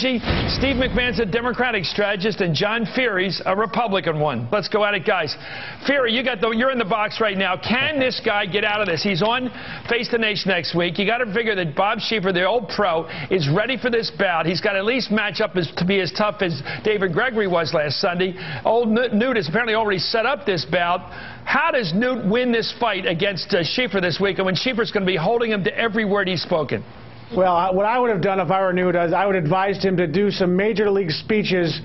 Steve McMahon's a Democratic strategist and John Feehery's a Republican one. Let's go at it, guys. Feehery, you're in the box right now. Can this guy get out of this? He's on Face the Nation next week. You got to figure that Bob Schieffer, the old pro, is ready for this bout. He's got to at least match up to be as tough as David Gregory was last Sunday. Old Newt has apparently already set up this bout. How does Newt win this fight against Schieffer this week, and when Schieffer's going to be holding him to every word he's spoken? Well, what I would have done if I were Newt is I would have advised him to do some major league speeches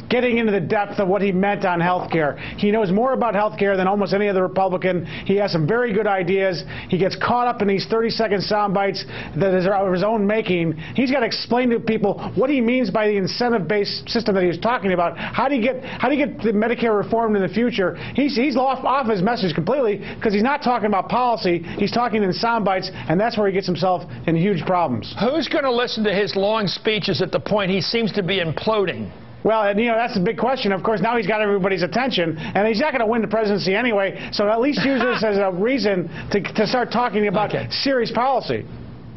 getting into the depth of what he meant on health care. He knows more about health care than almost any other Republican. He has some very good ideas. He gets caught up in these 30-second sound bites that is of his own making. He's got to explain to people what he means by the incentive-based system that he was talking about. How do you get the Medicare reformed in the future? He's off his message completely because he's not talking about policy. He's talking in sound bites, and that's where he gets himself in huge problems. Who's going to listen to his long speeches at the point he seems to be imploding? Well, and, that's the big question. Of course, now he's got everybody's attention, and he's not going to win the presidency anyway, so at least use this as a reason to start talking about serious policy.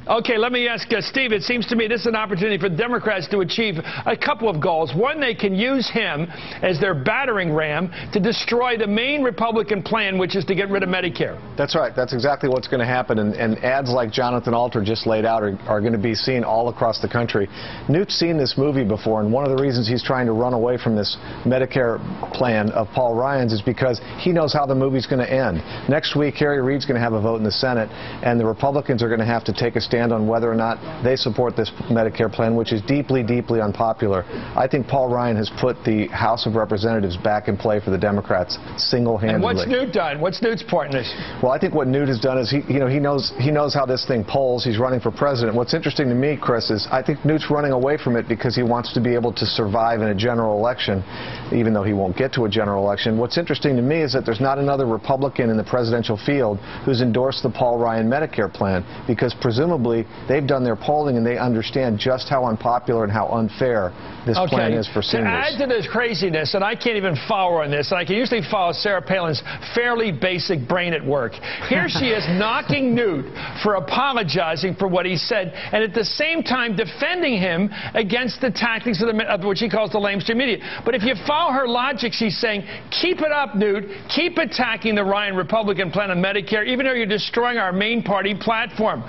Okay, let me ask Steve, it seems to me this is an opportunity for Democrats to achieve a couple of goals. One, they can use him as their battering ram to destroy the main Republican plan, which is to get rid of Medicare. That's right. That's exactly what's going to happen. And ads like Jonathan Alter just laid out are going to be seen all across the country. Newt's seen this movie before, and one of the reasons he's trying to run away from this Medicare plan of Paul Ryan's is because he knows how the movie's going to end. Next week, Harry Reid's going to have a vote in the Senate, and the Republicans are going to have to take a stand on whether or not they support this Medicare plan, which is deeply, deeply unpopular. I think Paul Ryan has put the House of Representatives back in play for the Democrats single-handedly. And what's Newt done? What's Newt's part in this? Well, I think what Newt has done is he knows how this thing polls. He's running for president. What's interesting to me, Chris, is I think Newt's running away from it because he wants to be able to survive in a general election, even though he won't get to a general election. What's interesting to me is that there's not another Republican in the presidential field who's endorsed the Paul Ryan Medicare plan, because presumably they've done their polling and they understand just how unpopular and how unfair this plan is for seniors. To add to this craziness, and I can't even follow her on this, and I can usually follow Sarah Palin's fairly basic brain at work. Here she is knocking Newt for apologizing for what he said, and at the same time defending him against the tactics of what she calls the lamestream media. But if you follow her logic, she's saying, keep it up, Newt. Keep attacking the Ryan Republican plan on Medicare, even though you're destroying our main party platform.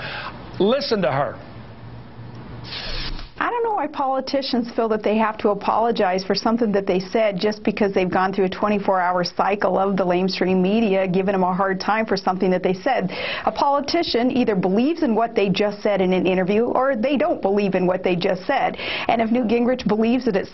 Listen to her. I don't know why politicians feel that they have to apologize for something that they said just because they've gone through a 24-hour cycle of the lamestream media giving them a hard time for something that they said. A politician either believes in what they just said in an interview or they don't believe in what they just said. And if Newt Gingrich believes that it's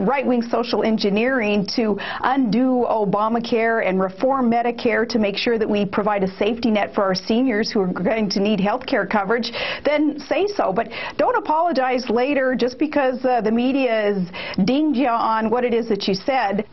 right-wing social engineering to undo Obamacare and reform Medicare to make sure that we provide a safety net for our seniors who are going to need health care coverage, then say so. But don't apologize later just because the media is dinged you on what it is that you said.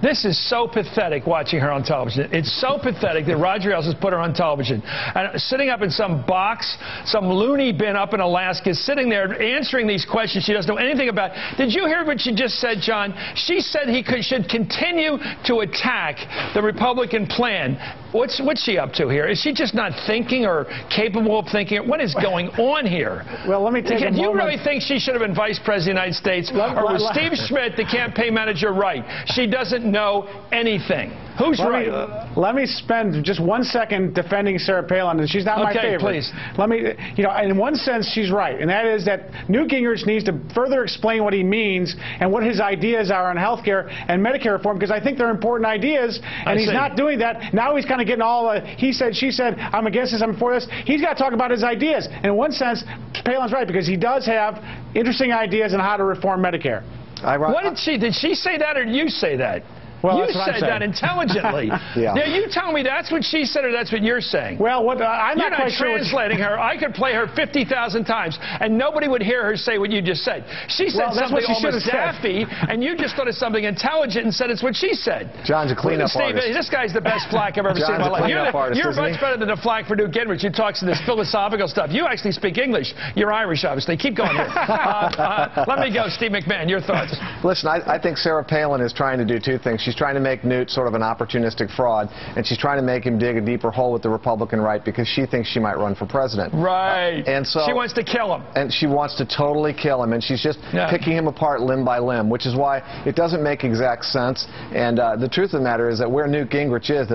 This is so pathetic watching her on television. It's so pathetic that Roger Ailes has put her on television. And sitting up in some box, some loony bin up in Alaska, sitting there answering these questions she doesn't know anything about. Did you hear what she just said, John? She said he should continue to attack the Republican plan. What's she up to here? Is she just not thinking or capable of thinking? What is going on here? Well, let me take a moment. Do you really think she should have been Vice President of the United States? Or was Steve Schmidt, the campaign manager, right? She doesn't know anything. Who's right? Let me spend just 1 second defending Sarah Palin, and she's not my favorite. Please. Let me, in one sense, she's right, and that is that Newt Gingrich needs to further explain what he means and what his ideas are on health care and Medicare reform, because I think they're important ideas, and he's not doing that. Now he's kind of getting all he said, she said, I'm against this, I'm for this. He's got to talk about his ideas, and in one sense, Palin's right, because he does have interesting ideas on how to reform Medicare. Did she say that, or did you say that? Well, you said that intelligently. Yeah. Now, you tell me that's what she said or that's what you're saying. Well, I'm not quite sure. You're not translating her. I could play her 50,000 times, and nobody would hear her say what you just said. She said something almost daffy, and you just thought of something intelligent and said it's what she said. John's a cleanup artist. This guy's the best flack I've ever seen in my life. You're much better than the flack for Newt Gingrich who talks to this philosophical stuff. You actually speak English. You're Irish, obviously. Keep going here. Let me go, Steve McMahon. Your thoughts? Listen, I think Sarah Palin is trying to do two things. She's she's trying to make Newt sort of an opportunistic fraud, and she's trying to make him dig a deeper hole with the Republican right because she thinks she might run for president. Right. And so she wants to kill him. And she wants to totally kill him, and she's just picking him apart limb by limb, which is why it doesn't make exact sense. And the truth of the matter is that where Newt Gingrich is,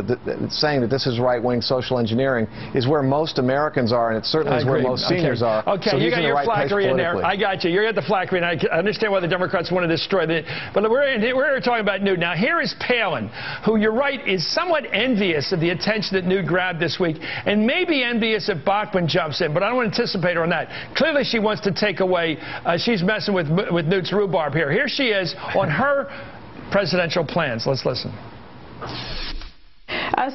saying that this is right-wing social engineering, is where most Americans are, and it certainly is where most seniors are. Okay, so you got your flackery in there. I got you. You got the flackery, and I understand why the Democrats want to destroy it. But we're talking about Newt. Now, here is Palin, who, you're right, is somewhat envious of the attention that Newt grabbed this week, and maybe envious if Bachmann jumps in, but I don't want to anticipate her on that. Clearly, she wants to take away, she's messing with Newt's rhubarb here. Here she is on her presidential plans. Let's listen.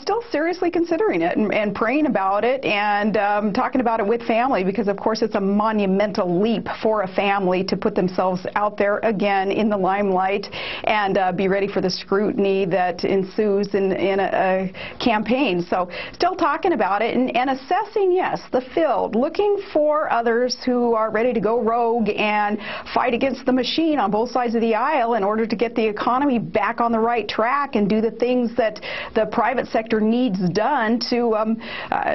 Still seriously considering it and praying about it and talking about it with family, because of course it's a monumental leap for a family to put themselves out there again in the limelight and be ready for the scrutiny that ensues in a campaign. So still talking about it and assessing, yes, the field, looking for others who are ready to go rogue and fight against the machine on both sides of the aisle in order to get the economy back on the right track and do the things that the private sector needs done to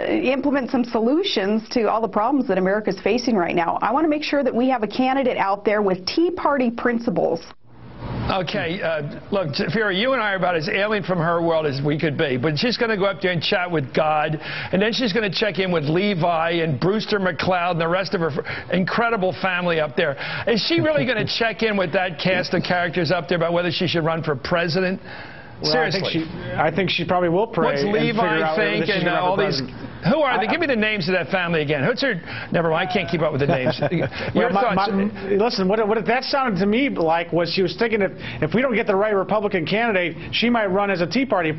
implement some solutions to all the problems that America is facing right now. I want to make sure that we have a candidate out there with Tea Party principles. Okay, look, Feehery, you and I are about as alien from her world as we could be, but she's going to go up there and chat with God, and then she's going to check in with Levi and Brewster McLeod and the rest of her incredible family up there. Is she really going to check in with that cast of characters up there about whether she should run for president? Well, Seriously. I think she probably will pray. What's Levi think and all these? Who are they? Give me the names of that family again. Who's her? Never mind. I can't keep up with the names. Your thoughts? Listen, what that sounded to me like was she was thinking if we don't get the right Republican candidate, she might run as a Tea Party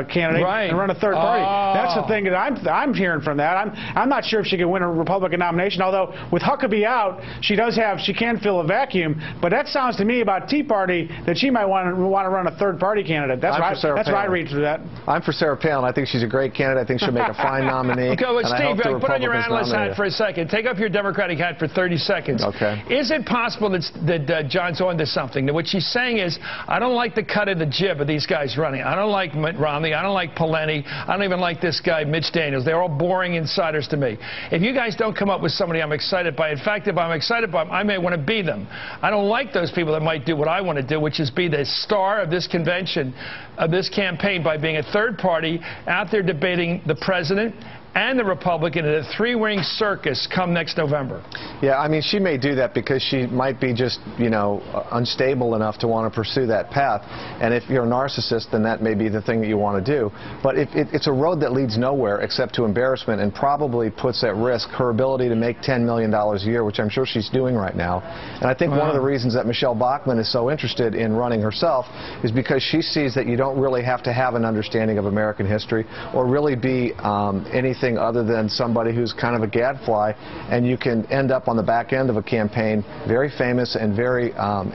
candidate and run a third party. That's the thing that I'm hearing from that. I'm not sure if she can win a Republican nomination. Although with Huckabee out, she can fill a vacuum. But that sounds to me about Tea Party that she might want to run a third party candidate. That's what I read through that. I'm for Sarah Palin. I think she's a great candidate. I think she'll make a fine nominee. Okay, well, Steve, put on your analyst hat for a second. Take off your Democratic hat for 30 seconds. Okay. Is it possible that John's on to something? That what she's saying is, I don't like the cut of the jib of these guys running. I don't like Mitt Romney. I don't like Palin. I don't even like this guy, Mitch Daniels. They're all boring insiders to me. If you guys don't come up with somebody I'm excited by, in fact, if I'm excited by them, I may want to be them. I don't like those people that might do what I want to do, which is be the star of this convention, of this campaign, by being a third party out there debating the president and the Republican in a three-ring circus come next November. Yeah, I mean, she may do that because she might be just, unstable enough to want to pursue that path. And if you're a narcissist, then that may be the thing that you want to do. But it's a road that leads nowhere except to embarrassment and probably puts at risk her ability to make $10 million a year, which I'm sure she's doing right now. And I think one of the reasons that Michelle Bachmann is so interested in running herself is because she sees that you don't really have to have an understanding of American history or really be anything other than somebody who's kind of a gadfly, and you can end up on the back end of a campaign very famous and very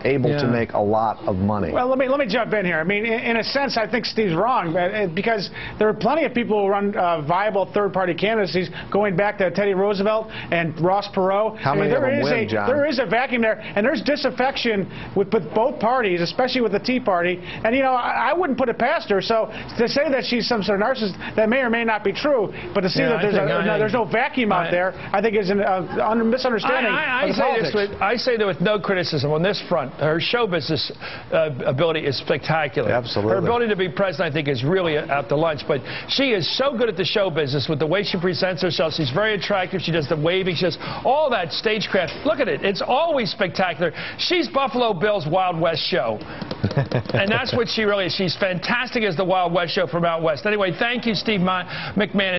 able to make a lot of money. Well, let me jump in here. I mean, in a sense, I think Steve's wrong, because there are plenty of people who run viable third-party candidacies going back to Teddy Roosevelt and Ross Perot. How many of them win, John? There is a vacuum there, and there's disaffection with both parties, especially with the Tea Party. And, I wouldn't put it past her. So to say that she's some sort of narcissist, that may or may not be true, but to see that there's no vacuum out there, I think is a misunderstanding of politics. I say that with no criticism on this front. Her show business ability is spectacular. Absolutely. Her ability to be president, I think, is really out to lunch. But she is so good at the show business with the way she presents herself. She's very attractive. She does the waving. She does all that stagecraft. Look at it. It's always spectacular. She's Buffalo Bill's Wild West show. And that's what she really is. She's fantastic as the Wild West show from out west. Anyway, thank you, Steve McMahon.